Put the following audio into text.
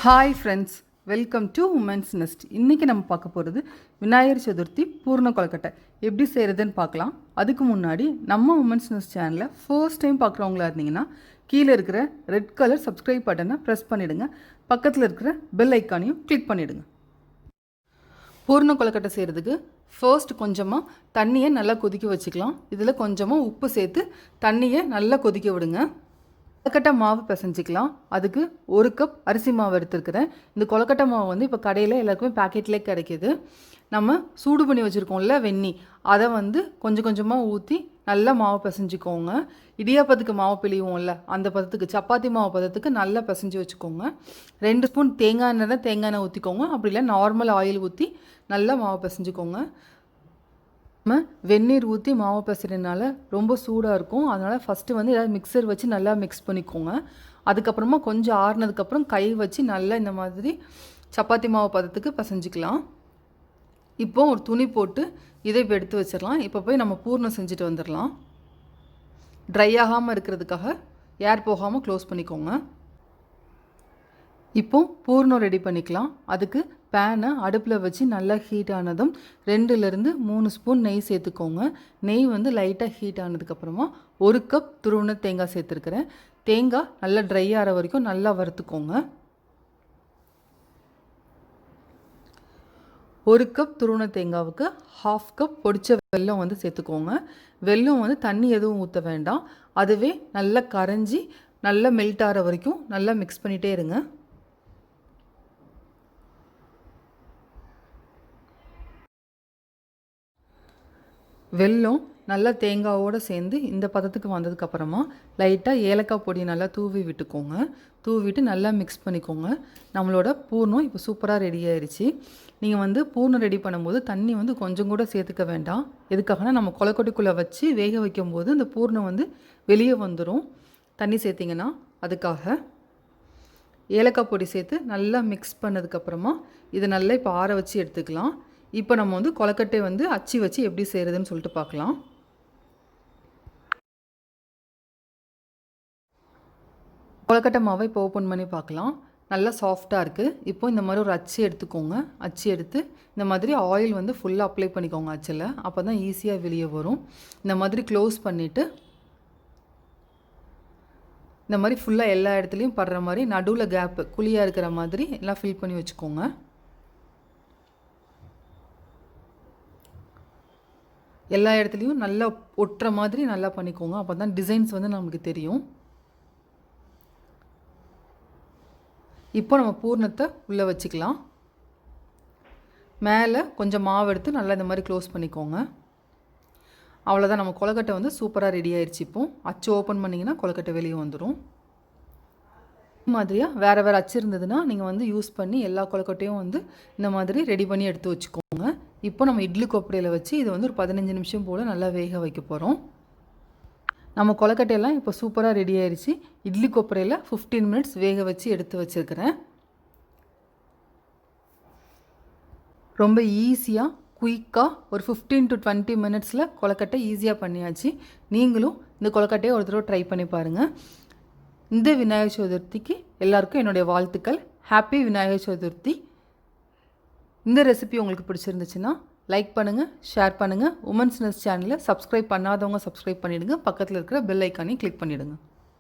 Hi friends, welcome to women's nest. இன்றைக்கி நம்ம பார்க்க போகிறது விநாயகர் சதுர்த்தி பூர்ண கொழுக்கட்டை எப்படி செய்கிறதுன்னு பார்க்கலாம். அதுக்கு முன்னாடி நம்ம உமன்ஸ் நெஸ்ட் சேனலை ஃபர்ஸ்ட் டைம் பார்க்குறவங்களா இருந்தீங்கன்னா கீழே இருக்கிற ரெட் கலர் சப்ஸ்கிரைப் பட்டனை ப்ரெஸ் பண்ணிவிடுங்க. பக்கத்தில் இருக்கிற பெல் ஐக்கானையும் கிளிக் பண்ணிவிடுங்க. பூர்ண கொழுக்கட்டை செய்கிறதுக்கு ஃபர்ஸ்ட் கொஞ்சமாக தண்ணியை நல்லா கொதிக்க வச்சுக்கலாம். இதில் கொஞ்சமாக உப்பு சேர்த்து தண்ணியை நல்லா கொதிக்க விடுங்க. கொழுக்கட்டை மாவு பிசைஞ்சிக்கலாம். அதுக்கு 1 கப் அரிசி மாவு எடுத்துருக்கிறேன். இந்த கொழுக்கட்டை மாவு வந்து இப்போ கடையில் எல்லாருக்குமே பேக்கெட்லேயே கிடைக்கிது. நம்ம சூடு பண்ணி வச்சுருக்கோம்ல வெந்நீர், அதை வந்து கொஞ்சம் கொஞ்சமாக ஊற்றி நல்லா மாவு பிசைஞ்சிக்கோங்க. இடியாப்பத்துக்கு மாவு பிழிவோம்ல அந்த பதத்துக்கு, சப்பாத்தி மாவு பதத்துக்கு நல்லா பிசைஞ்சு வச்சுக்கோங்க. 2 ஸ்பூன் தேங்காய் எண்ணெய் ஊற்றிக்கோங்க. அப்படி இல்லை நார்மல் ஆயில் ஊற்றி நல்லா மாவு பிசைஞ்சிக்கோங்க. நம்ம வெந்நீர் ஊற்றி மாவு பிசைறதுனால ரொம்ப சூடாக இருக்கும். அதனால் ஃபஸ்ட்டு வந்து ஏதாவது மிக்சர் வச்சு நல்லா மிக்ஸ் பண்ணிக்கோங்க. அதுக்கப்புறமா கொஞ்சம் ஆறுனதுக்கப்புறம் கை வச்சு நல்லா இந்த மாதிரி சப்பாத்தி மாவு பதத்துக்கு பிசைஞ்சிக்கலாம். இப்போ ஒரு துணி போட்டு இதை இப்போ எடுத்து வச்சிடலாம். இப்போ போய் நம்ம பூர்ணம் செஞ்சுட்டு வந்துடலாம். ட்ரை ஆகாமல் இருக்கிறதுக்காக ஏர் போகாமல் க்ளோஸ் பண்ணிக்கோங்க. இப்போ பூர்ணம் ரெடி பண்ணிக்கலாம். அதுக்கு பேனை அடுப்பில் வச்சு நல்லா ஹீட் ஆனதும் 2லேருந்து 3 ஸ்பூன் நெய் சேர்த்துக்கோங்க. நெய் வந்து லைட்டாக ஹீட் ஆனதுக்கப்புறமா 1 கப் துருவின தேங்காய் சேர்த்துருக்கிறேன். தேங்காய் நல்லா ட்ரை ஆகிற வரைக்கும் நல்லா வறுத்துக்கோங்க. 1 கப் துருவின தேங்காவுக்கு 1/2 கப் பொடிச்ச வெல்லம் வந்து சேர்த்துக்கோங்க. வெல்லம் வந்து தண்ணி எதுவும் ஊற்ற வேண்டாம். அதுவே நல்லா கரைஞ்சி நல்லா மெல்ட் ஆகிற வரைக்கும் நல்லா மிக்ஸ் பண்ணிகிட்டே இருங்க. வெல்லம் நல்லா தேங்காவோடு சேர்ந்து இந்த பதத்துக்கு வந்ததுக்கப்புறமா லைட்டாக ஏலக்காய் பொடி நல்லா தூவி விட்டுக்கோங்க. தூவிட்டு நல்லா மிக்ஸ் பண்ணிக்கோங்க. நம்மளோட பூர்ணம் இப்போ சூப்பராக ரெடி ஆயிடுச்சு. நீங்கள் வந்து பூர்ணம் ரெடி பண்ணும்போது தண்ணி வந்து கொஞ்சம் கூட சேர்த்துக்க வேண்டாம். எதுக்காகனா நம்ம கொழுக்கட்டைக்குள்ளே வச்சு வேக வைக்கும்போது இந்த பூர்ணம் வந்து வெளியே வந்துடும் தண்ணி சேர்த்திங்கன்னா. அதுக்காக ஏலக்காய் பொடி சேர்த்து நல்லா மிக்ஸ் பண்ணதுக்கப்புறமா இதை நல்லா இப்போ ஆற வச்சு எடுத்துக்கலாம். இப்போ நம்ம வந்து கொழுக்கட்டை வந்து அச்சு வச்சு எப்படி செய்கிறதுன்னு சொல்லிட்டு பார்க்கலாம். கொழுக்கட்டை மாவை இப்போ ஓப்பன் பண்ணி பார்க்கலாம். நல்லா சாஃப்டாக இருக்குது. இப்போ இந்த மாதிரி ஒரு அச்சு எடுத்துக்கோங்க. அச்சு எடுத்து இந்த மாதிரி ஆயில் வந்து ஃபுல்லாக அப்ளை பண்ணிக்கோங்க அச்சில். அப்போ தான் ஈஸியாக வெளியே வரும். இந்த மாதிரி க்ளோஸ் பண்ணிவிட்டு இந்த மாதிரி ஃபுல்லாக எல்லா இடத்துலையும் படுற மாதிரி நடுவில் கேப்பு குழியாக இருக்கிற மாதிரி எல்லாம் ஃபில் பண்ணி வச்சுக்கோங்க. எல்லா இடத்துலையும் நல்லா ஒட்டுற மாதிரி நல்லா பண்ணிக்கோங்க. அப்போ தான் டிசைன்ஸ் வந்து நமக்கு தெரியும். இப்போ நம்ம பூர்ணத்தை உள்ளே வச்சுக்கலாம். மேலே கொஞ்சம் மாவு எடுத்து நல்லா இந்த மாதிரி க்ளோஸ் பண்ணிக்கோங்க. அவ்வளோதான், நம்ம கொழுக்கட்டை வந்து சூப்பராக ரெடி ஆயிடுச்சு. இப்போ அச்சு ஓப்பன் பண்ணிங்கன்னா கொழுக்கட்டை வெளியே வந்துடும். மாதிரியாக வேறு அச்சு இருந்ததுன்னா நீங்கள் வந்து யூஸ் பண்ணி எல்லா கொழுக்கட்டையும் வந்து இந்த மாதிரி ரெடி பண்ணி எடுத்து வச்சுக்கோங்க. இப்போ நம்ம இட்லி கொப்பரையில் வச்சு இது வந்து ஒரு 15 நிமிஷம் போல் நல்லா வேக வைக்க போகிறோம். நம்ம கொழுக்கட்டையெல்லாம் இப்போ சூப்பராக ரெடி ஆயிடுச்சு. இட்லி கொப்பரையில் 15 மினிட்ஸ் வேக வச்சு எடுத்து வச்சுருக்கிறேன். ரொம்ப ஈஸியாக குயிக்காக ஒரு 15 to 20 மினிட்ஸில் கொழுக்கட்டை ஈஸியாக பண்ணியாச்சு. நீங்களும் இந்த கொழுக்கட்டையை ஒரு தடவை ட்ரை பண்ணி பாருங்கள். இந்த விநாயகர் சதுர்த்திக்கு எல்லாருக்கும் என்னுடைய வாழ்த்துக்கள். ஹாப்பி விநாயகர் சதுர்த்தி. இந்த ரெசிபி உங்களுக்கு பிடிச்சிருந்துச்சுன்னா லைக் பண்ணுங்கள், ஷேர் பண்ணுங்கள். உமன்ஸ் நெஸ்ட் சேனலை சப்ஸ்கிரைப் பண்ணாதவங்க சப்ஸ்கிரைப் பண்ணிவிடுங்க. பக்கத்தில் இருக்கிற பெல் ஐக்கானையும் கிளிக் பண்ணிவிடுங்க.